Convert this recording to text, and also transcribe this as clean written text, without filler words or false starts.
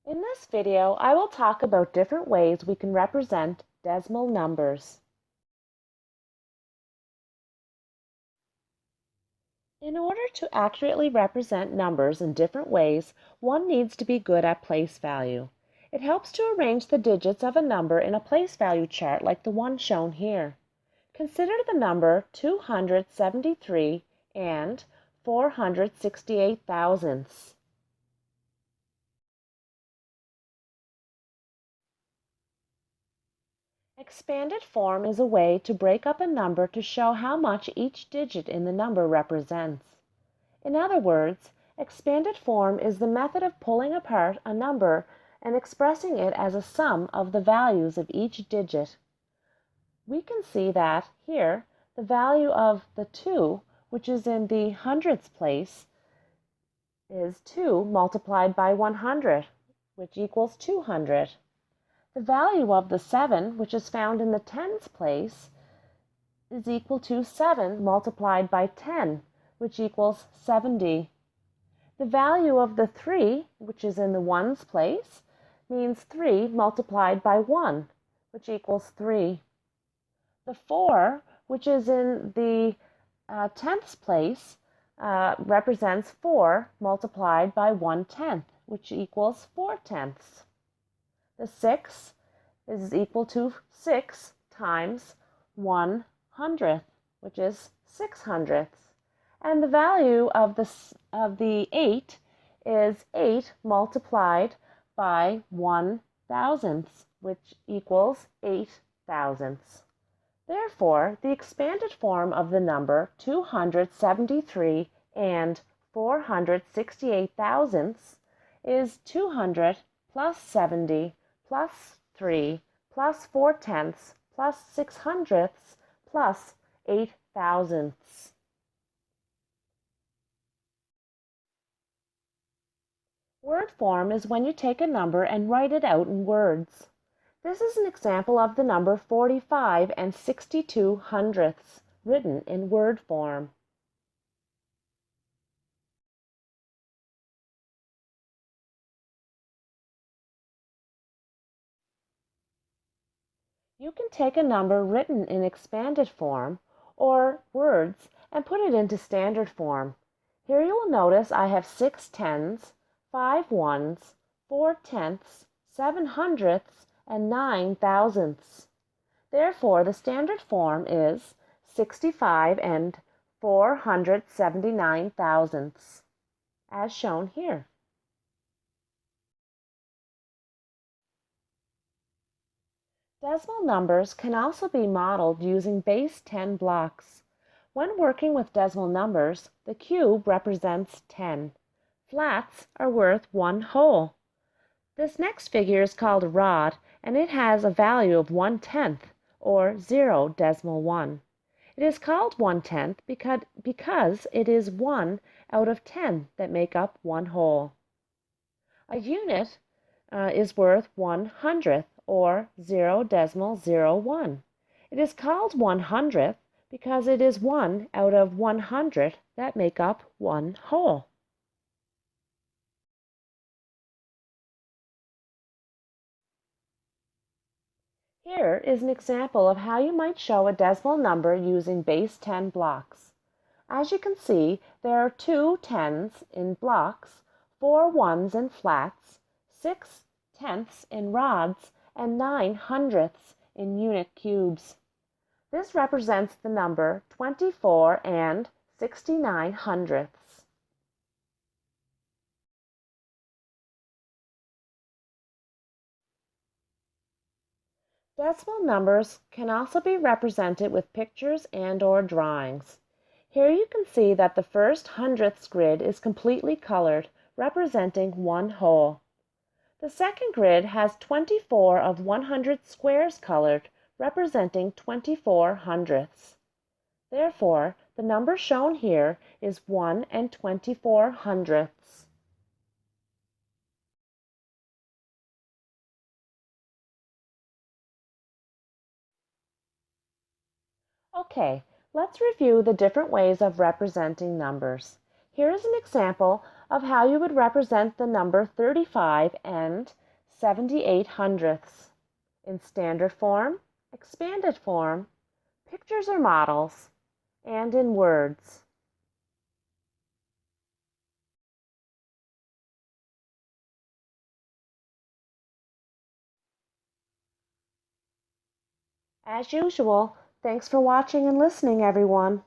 In this video, I will talk about different ways we can represent decimal numbers. In order to accurately represent numbers in different ways, one needs to be good at place value. It helps to arrange the digits of a number in a place value chart like the one shown here. Consider the number 273 and 468 thousandths. Expanded form is a way to break up a number to show how much each digit in the number represents. In other words, expanded form is the method of pulling apart a number and expressing it as a sum of the values of each digit. We can see that here the value of the 2, which is in the hundredths place, is 2 multiplied by 100, which equals 200. The value of the 7, which is found in the tens place, is equal to 7 multiplied by 10, which equals 70. The value of the 3, which is in the ones place, means 3 multiplied by 1, which equals 3. The 4, which is in the tenths place, represents 4 multiplied by 1/10, which equals 4/10. The 6 is equal to 6 times 1/100th, which is 6/100ths. And the value of the 8 is 8 multiplied by 1/1000th, which equals 8 thousandths. Therefore, the expanded form of the number 273 and 468 thousandths is 200 plus 70 plus 3 plus 4/10 plus 6/100ths plus 8 thousandths. Word form is when you take a number and write it out in words. This is an example of the number 45 and 62 hundredths written in word form. You can take a number written in expanded form or words and put it into standard form. Here you will notice I have 6 tens, 5 ones, 4 tenths, 7 hundredths, and 9 thousandths. Therefore, the standard form is 65 and 479 thousandths, as shown here. Decimal numbers can also be modeled using base 10 blocks. When working with decimal numbers, the cube represents 10. Flats are worth 1 whole. This next figure is called a rod, and it has a value of 1/10, or 0.1. It is called 1/10 because it is 1 out of 10 that make up 1 whole. A unit is worth 1/100th, or 0.01. It is called 1/100th because it is 1 out of 100 that make up 1 whole. Here is an example of how you might show a decimal number using base 10 blocks. As you can see, there are 2 tens in blocks, 4 ones in flats, 6 tenths in rods, and 9 hundredths in unit cubes. This represents the number 24 and 69 hundredths. Decimal numbers can also be represented with pictures and/or drawings. Here you can see that the first hundredths grid is completely colored, representing 1 whole. The second grid has 24 of 100 squares colored, representing 24 hundredths. Therefore, the number shown here is 1 and 24 hundredths. Okay, let's review the different ways of representing numbers. Here is an example of how you would represent the number 35 and 78/100ths in standard form, expanded form, pictures or models, and in words. As usual, thanks for watching and listening, everyone.